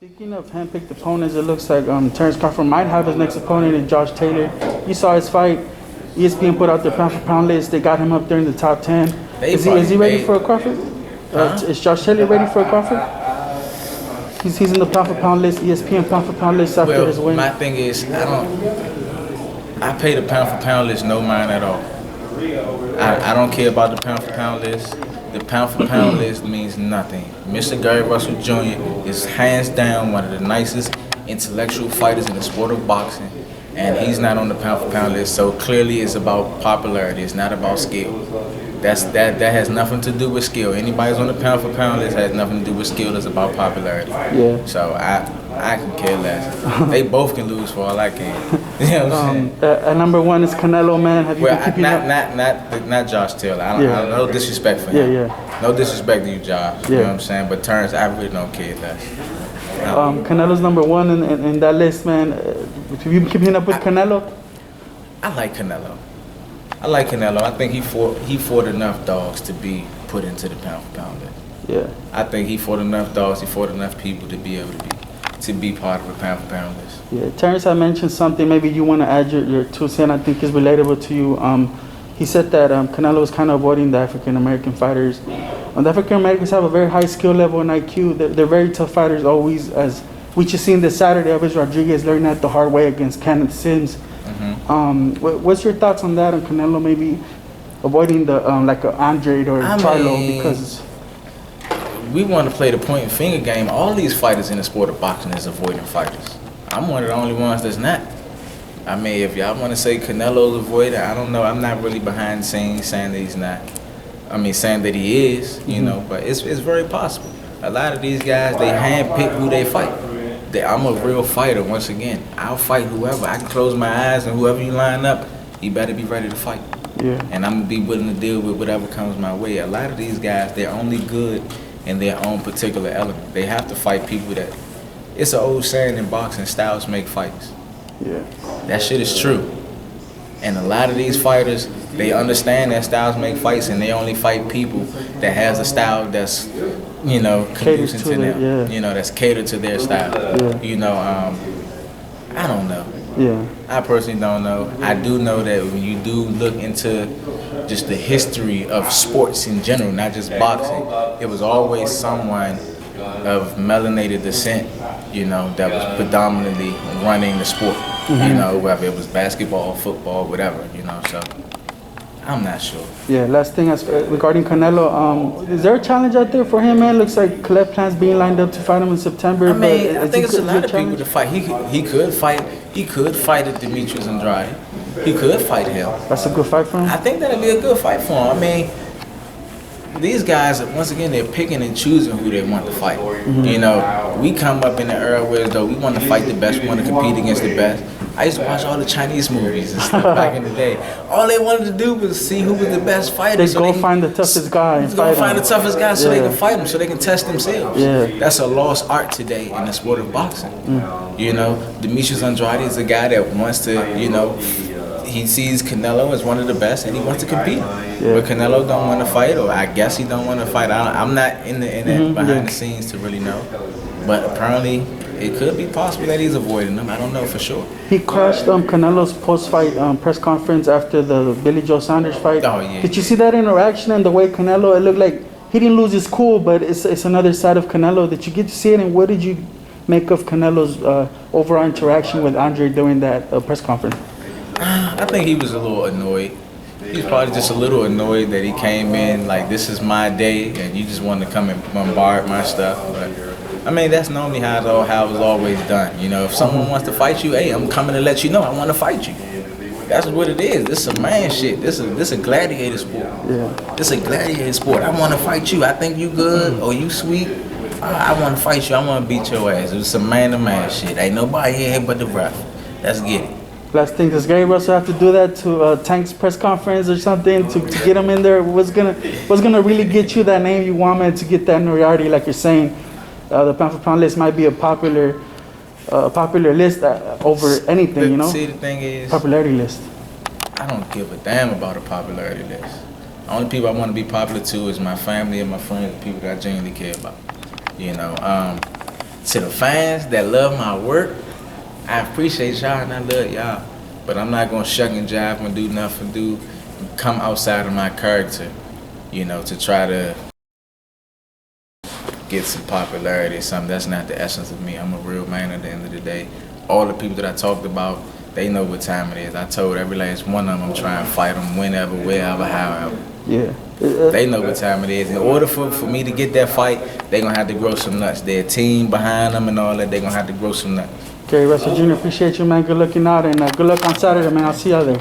Speaking of handpicked opponents, it looks like Terrence Crawford might have his next opponent in Josh Taylor. You saw his fight. ESPN put out their pound for pound list. They got him up there in the top 10. Is he ready for a Crawford? Is Josh Taylor ready for a Crawford? He's in the pound for pound list, ESPN pound for pound list after his win. My thing is, I pay the pound for pound list no mind at all. I don't care about the pound for pound list. The pound for pound list means nothing. Mr. Gary Russell Jr. is hands down one of the nicest intellectual fighters in the sport of boxing, and he's not on the pound for pound list. So clearly, it's about popularity. It's not about skill. That has nothing to do with skill. Anybody's on the pound for pound list has nothing to do with skill. It's about popularity. Yeah. So I can care less. They both can lose for all I can. You know what I'm saying? Number one is Canelo, man. Have you been keeping up? Not Josh Taylor. I don't no disrespect for him. Yeah. No disrespect to you, Josh. Yeah. You know what I'm saying? But Terrence, I really don't care less. Canelo's number one in that list, man. Have you been keeping up with Canelo? I like Canelo. I think he fought enough dogs to be put into the pound for pound list. Yeah. I think he fought enough dogs. He fought enough people to be able to be part of the pound for pound list. Yeah. Terrence, I mentioned something. Maybe you want to add your 2 cents. I think is relatable to you. He said that Canelo was kind of avoiding the African American fighters. The African Americans have a very high skill level and IQ. They're very tough fighters always, as we just seen this Saturday. Elvis Rodriguez learning that the hard way against Kenneth Sims. What's your thoughts on that? On Canelo maybe avoiding the like Andrade or Charlo, because we want to play the point and finger game. All these fighters in the sport of boxing is avoiding fighters. I'm one of the only ones that's not. I mean, if y'all want to say Canelo's avoided, I don't know. I'm not really behind the scenes saying that he's not. I mean, saying that he is, you know, but it's very possible. A lot of these guys, they handpick who they fight. I'm a real fighter, once again. I'll fight whoever. I can close my eyes and whoever you line up, you better be ready to fight. Yeah. And I'm going to be willing to deal with whatever comes my way. A lot of these guys, they're only good in their own particular element. They have to fight people that, it's an old saying in boxing, styles make fights. Yeah. That shit is true. And a lot of these fighters, they understand that styles make fights, and they only fight people that has a style that's, you know, conducive to them. Yeah. You know, that's catered to their style. Yeah. You know, I don't know. Yeah. I personally don't know. I do know that when you do look into just the history of sports in general, not just boxing, it was always someone of melanated descent, you know, that was predominantly running the sport. You know, whether it was basketball, football, whatever, you know, so I'm not sure. Yeah, last thing regarding Canelo, is there a challenge out there for him, man? Looks like Caleb plans being lined up to fight him in September. I mean, I think it's a lot of people to fight. He could fight at Demetrius Andrade. He could fight him. That's a good fight for him? I think that'd be a good fight for him. I mean, these guys, once again, they're picking and choosing who they want to fight. You know, we come up in the era where though we want to fight the best, we want to compete against the best. I used to watch all the Chinese movies and stuff back in the day. All they wanted to do was see who was the best fighter. They go find the toughest guy and fight him. Find the toughest guy so they can fight him, so they can test themselves. Yeah. That's a lost art today in the sport of boxing. You know, Demetrius Andrade is a guy that wants to, you know, he sees Canelo as one of the best and he wants to compete. But Canelo don't want to fight, or I guess he don't want to fight. I'm not in the behind the scenes to really know. But apparently, it could be possible that he's avoiding them. I don't know for sure. He crushed Canelo's post-fight press conference after the Billy Joe Saunders fight. Oh, yeah. Did you see that interaction and the way Canelo, it looked like he didn't lose his cool, but it's another side of Canelo. Did you get to see it, and what did you make of Canelo's overall interaction with Andre during that press conference? I think he was a little annoyed. He was probably just a little annoyed that he came in like, this is my day, and you just wanted to come and bombard my stuff. But I mean, that's normally how it was always done. You know, if someone wants to fight you, hey, I'm coming to let you know I want to fight you. That's what it is. This is a man shit. This is a gladiator sport. Yeah. This is a gladiator sport. I want to fight you. I think you good or you sweet. I want to fight you. I want to beat your ass. It's some man-to-man shit. Ain't nobody here but the ref. Let's get it. Last thing, does Gary Russell have to do that to Tank's press conference or something to get him in there? What's gonna really get you that name you want, man, to get that notoriety? Like you're saying, the pound for pound list might be a popular list over anything, you know. See, the thing is, popularity list. I don't give a damn about a popularity list. The only people I want to be popular to is my family and my friends, the people that I genuinely care about. You know, to the fans that love my work, I appreciate y'all and I love y'all. But I'm not gonna shuck and jive and do nothing, come outside of my character, you know, to try to get some popularity or something. That's not the essence of me. I'm a real man at the end of the day. All the people that I talked about, they know what time it is. I told every last one of them I'm trying to fight them whenever, wherever, however. Yeah. They know what time it is. In order for me to get that fight, they gonna have to grow some nuts. Their team behind them and all that, they gonna have to grow some nuts. Okay, Russell Jr., appreciate you, man. Good looking out, and good luck on Saturday, man. I'll see y'all there.